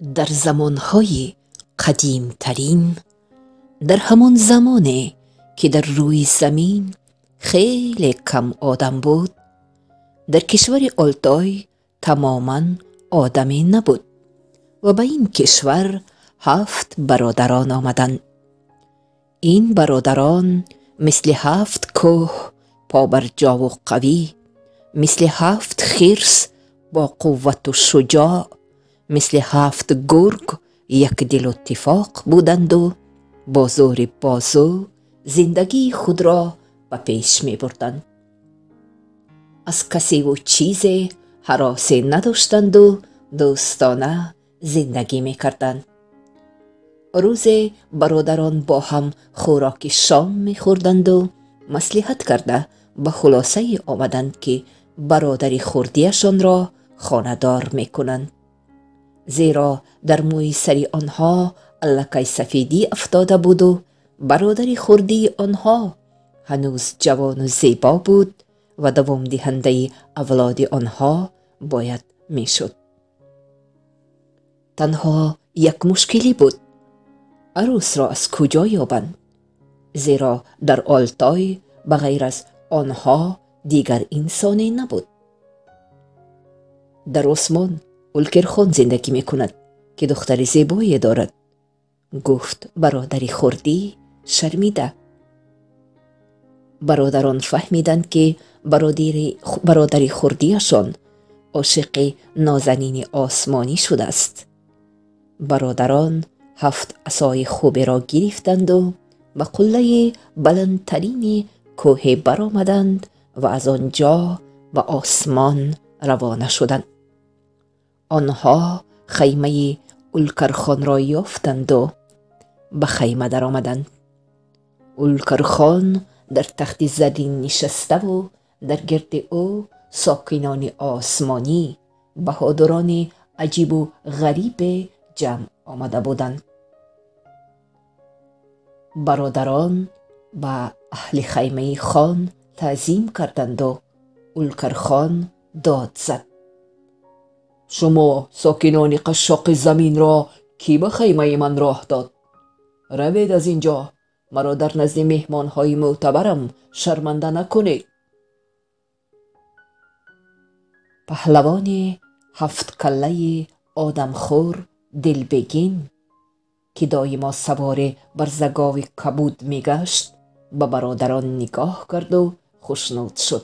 در زمانهای قدیم ترین، در همان زمانی که در روی زمین خیلی کم آدم بود، در کشور آلتای تماما آدمی نبود و به این کشور 7 برادران آمدند. این برادران مثل 7 کوه پابرجا و قوی، مثل 7 خرس با قوت و شجاع، مثل 7 گرگ یک دل و اتفاق بودند و با زور بازو زندگی خود را به پیش می بردند. از کسی و چیزی هراسی نداشتند و دوستانه زندگی می کردند. روزی برادران با هم خوراک شام می خوردند و مصلحت کرده به خلاصه آمدند که برادری خردیشان را خانه‌دار می کنند، زیرا در موی سری آنها الکی سفیدی افتاده بود و برادری خردی آنها هنوز جوان و زیبا بود و دوام دهنده اولاد آنها باید می شد. تنها یک مشکلی بود: عروس را از کجا یابند؟ زیرا در آلتای بغیر از آنها دیگر انسانی نبود. در آسمان اولکر خان زندگی می کند که دختر زیبایی دارد، گفت برادری خردی شرمیده. برادران فهمیدند که برادری خردیشان عاشق نازنین آسمانی شده است. برادران 7 عصای خوبی را گرفتند و به قله بلندترین کوه برآمدند و از آنجا به آسمان روانه شدند. آنها خیمه اولکرخان را یافتند و به خیمه در آمدند. اولکرخان در تخت زرین نشسته و در گرد او ساکنان آسمانی، بهادران عجیب و غریب جمع آمده بودند. برادران به اهل خیمه خان تعظیم کردند و اولکرخان داد زد: شما ساکنان قشاق زمین را کی به خیمه من راه داد؟ روید از اینجا، مرا در نزد مهمانهای معتبرم شرمنده نکنید. پهلوان 7 کله آدمخور دلبگین که دایما سوار بر زگاو کبود می گشت به برادران نگاه کرد و خوشنود شد.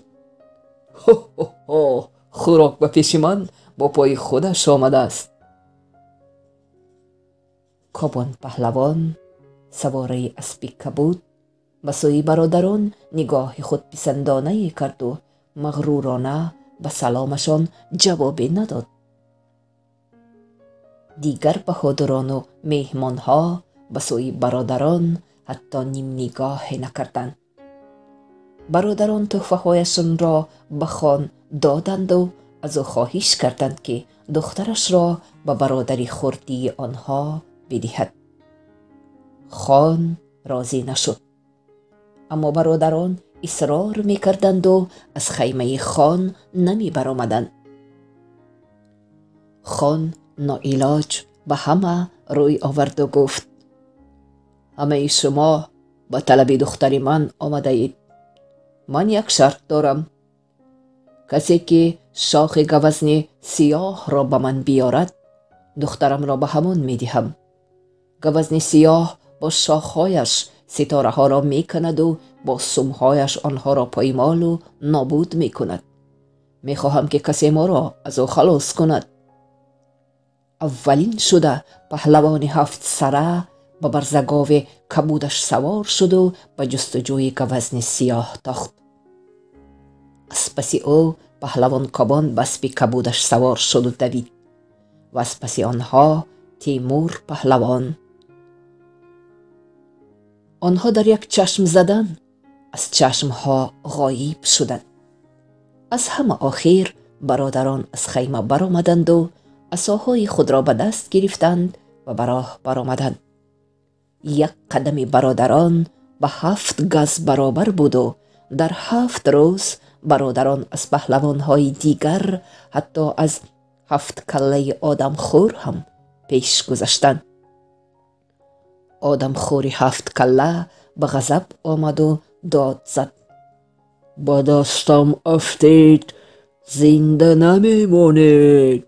خوراک به پیش من با پای خودش آمده است. کابان پهلوان سواره اسب کبود به سوی برادران نگاه خود پسندانه کرد و مغرورانه به سلامشان جوابی نداد. دیگر بهادران و مهمانها به سوی برادران حتی نیم نگاه نکردند. برادران تحفه هایشان را به خان دادند و از او خواهش کردند که دخترش را به برادری خردی آنها بدهد. خان راضی نشد، اما برادران اصرار می کردند و از خیمه خان نمی برآمدند. خان ناعلاج به همه روی آورد و گفت: همه شما به طلب دختر من آمده اید. من یک شرط دارم: کسی که شاخ گوزن سیاه را به من بیارد، دخترم را به همون می دهم. گوزن سیاه با شاخهایش ستاره ها را می کند و با سمهایش آنها را پایمال و نابود می کند. می خواهم که کسی ما را از او خلاص کند. اولین شده پهلوان 7 سره به برزگاو کبودش سوار شد و به جستجوی گوزن سیاه تاخت. از پس او پهلوان کابان به اسب کبودش سوار شد و دوید و از پس آنها تیمور پهلوان. آنها در یک چشم زدن از چشمها غایب شدند. از همه آخر برادران از خیمه برآمدند و عصاهای خود را به دست گرفتند و به راه برآمدند. یک قدم برادران به 7 گز برابر بود و در 7 روز برادران از پهلوانهای دیگر، حتی از 7 کله آدم خور هم پیش گذاشتند. آدم خوری 7 کله به غضب آمد و داد زد: با دستم افتید، زنده نمیمانید.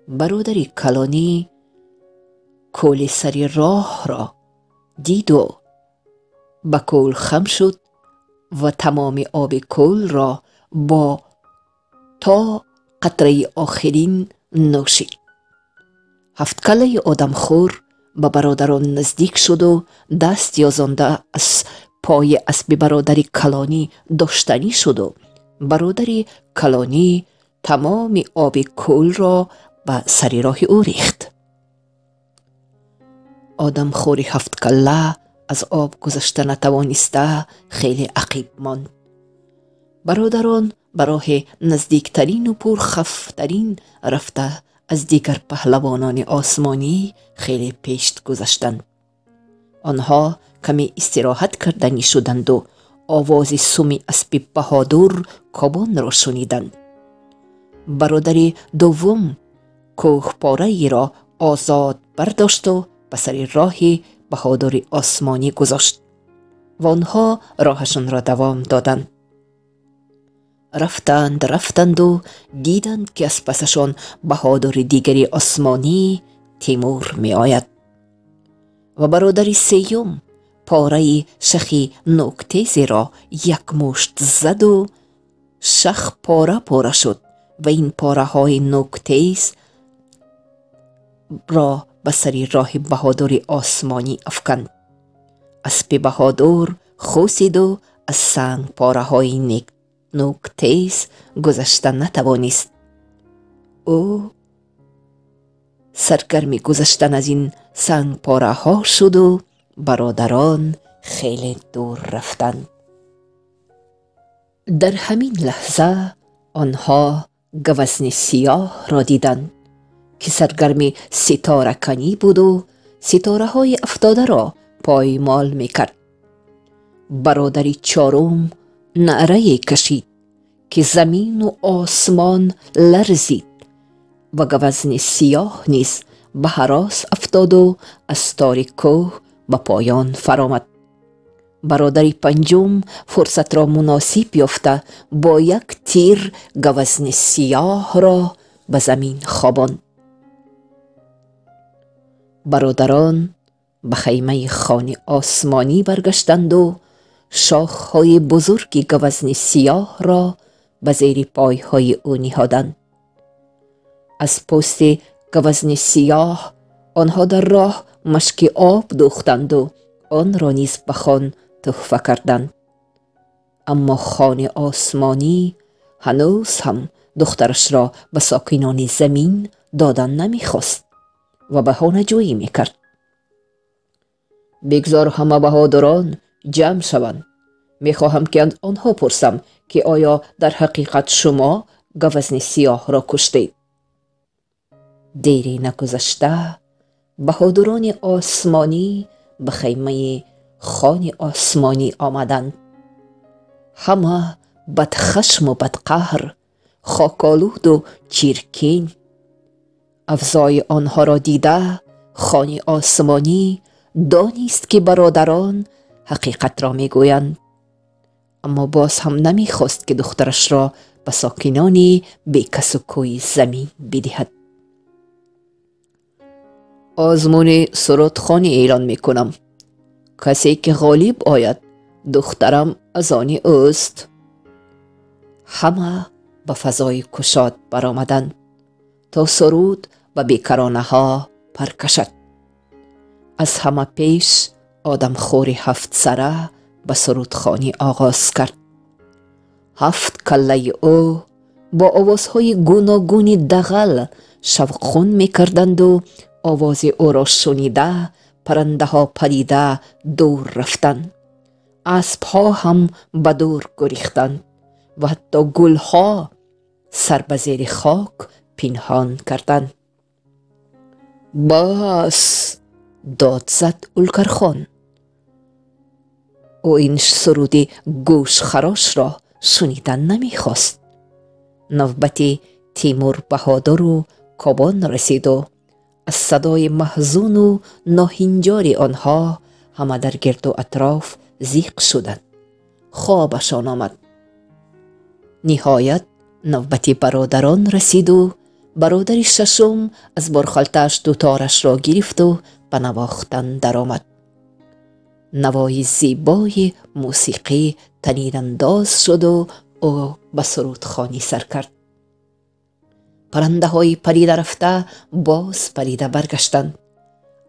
برادر کلانی کول سر راه را دید و به کول خم شد و تمام آب کول را با تا قطره آخرین نوشید. 7 کله آدم خور به برادران نزدیک شد و دست یازانده از پای اسب برادر کلانی داشتنی شد و برادر کلانی تمام آب کول را به سر راه او ریخت. آدم خوری 7 کله از آب گذشته نتوانسته خیلی عقیب ماند. برادران به راه نزدیکترین و پرخفترین رفته از دیگر پهلوانان آسمانی خیلی پیش گذشتند. آنها کمی استراحت کردنی شدند و آواز سم اسب بهادر کابان را شنیدند. برادر دوم کوه پاره ای را آزاد برداشت و به سر راه بهادر آسمانی گذاشت و آنها راهشان را دوام دادند. رفتند و دیدند که از پسشان بهادر دیگری آسمانی تیمور می آید و برادر سیوم پاره شخی نوکتیزی را یک مشت زد و شخ پاره شد و این پاره های نوکتیز را به سر راه بهادر آسمانی افکند. اسب بهادر خوسید و از سنگ پاره های نوکتیز گذشتن نتوانست. او سرگرمی گذشتن از این سنگ پاره ها شد و برادران خیلی دور رفتند. در همین لحظه آنها گوزن سیاه را دیدند که سرگرمی ستاره کنی بود و ستاره های افتاده را پایمال می کرد. برادر چهارم نعره کشید که زمین و آسمان لرزید و گوزن سیاه نیز به هراس افتاد و از تار کوه به پایان فرآمد. برادر پنجم فرصت را مناسب یافته با یک تیر گوزن سیاه را به زمین خواباند. برادران به خیمه خانه آسمانی برگشتند و شاخهای بزرگ گوزن سیاه را به زیر پایهای او نهادند. از پوست گوزن سیاه آنها در راه مشک آب دوختند و آن را نیز به خان تحفه کردند. اما خانه آسمانی هنوز هم دخترش را به ساکنان زمین دادن نمیخواست و بهانه جویی میکرد. بگذار همه بهادران جمع شوند. میخواهم که آنها پرسم که آیا در حقیقت شما گوزن سیاه را کشتید؟ دیری نگذشته بهادران آسمانی به خیمه خانه آسمانی آمدند. همه بدخشم و بدقهر، خاکالود و چیرکین. افزای آنها را دیده خانه آسمانی دانست که برادران حقیقت را میگویند، اما باز هم نمیخواست که دخترش را به ساکنان بیکس و کوی زمین بدهد. آزمون سرودخوانی اعلان میکنم. کسی که غالب آید دخترم از آن اوست. همه به فضای کشاد برآمدند تا سرود و بیکرانه ها پرکشد. از همه پیش آدم خوری 7 سره به سرودخوانی آغاز کرد. 7 کله او با آوازهای گوناگون دغل شوقخون میکردند و آواز او را شنیده پرنده ها پریده دور رفتند. اسب ها هم به دور گریختند و حتی گل ها سر به زیر خاک پنهان کردند. بس، داد زد اولکرخان. او این سرود گوش خراش را شنیدن نمیخواست. نوبت تیمور بهادر و کابان رسید و از صدای محزون و ناهنجار آنها همه در گرد و اطراف زیق شدند. خوابشان آمد. نهایت نوبت برادران رسید و برادر ششم از برخالتش دوتارش را گرفت و به نواختن درآمد. نوای زیبای موسیقی تنین انداز شد و او به سرودخوانی سر کرد. پرنده های پریده رفته باز پریده برگشتند.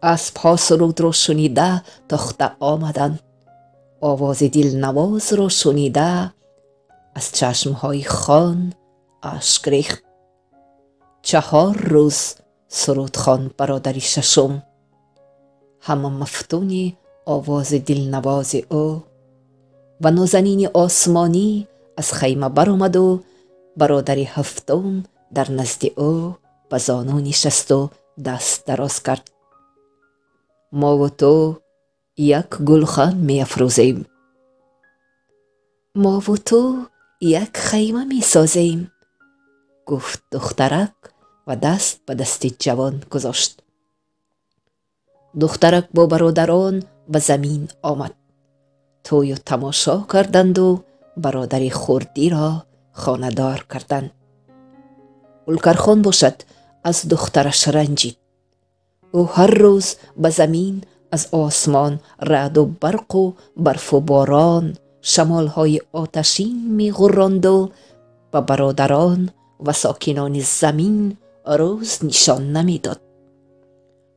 اسبها سرود را شنیده تاخته آمدند. آواز دلنواز را شنیده از چشمهای خان اشک ریخت. 4 روز سرودخوان برادر ششم، همه مفتون آواز دلنواز او و نازنین آسمانی از خیمه برآمد و برادر هفتم در نزد او به زانو نشست و دست دراز کرد. ما و تو یک گلخن می افروزیم، ما و تو یک خیمه می سازیم، گفت دخترک و دست به دست جوان گذاشت. دخترک با برادران به زمین آمد. توی و تماشا کردند و برادر خردی را خانه‌دار کردند. ولکرخان باشد از دخترش رنجید. او هر روز به زمین از آسمان رعد و برق و برف و باران شمالهای آتشین می غراند و به برادران و ساکنان زمین روز نشان نمیداد.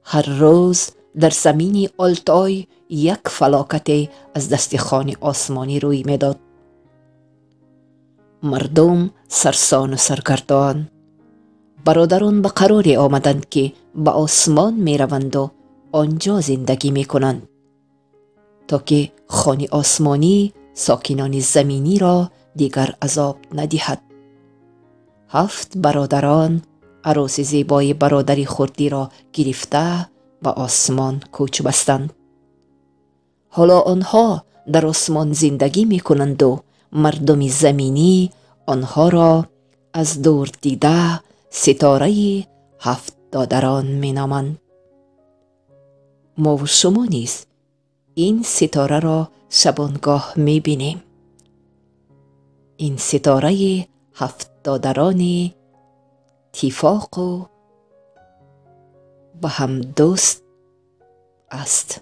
هر روز در زمین آلتای یک فلاکت از دست خان آسمانی روی میداد. مردم سرسان و سرگردان. برادران به قراری آمدند که به آسمان می روند و آنجا زندگی می کنند تا که خان آسمانی ساکنان زمینی را دیگر عذاب ندهد. 7 برادران عروس زیبای برادر خردی را گرفته به آسمان کوچ بستند. حالا آنها در آسمان زندگی می کنند و مردم زمینی آنها را از دور دیده ستاره 7 دادران می نامند. ما و شما نیز این ستاره را شبانگاه می بینیم. این ستاره 7 دادران اتفاق و به هم دوست است.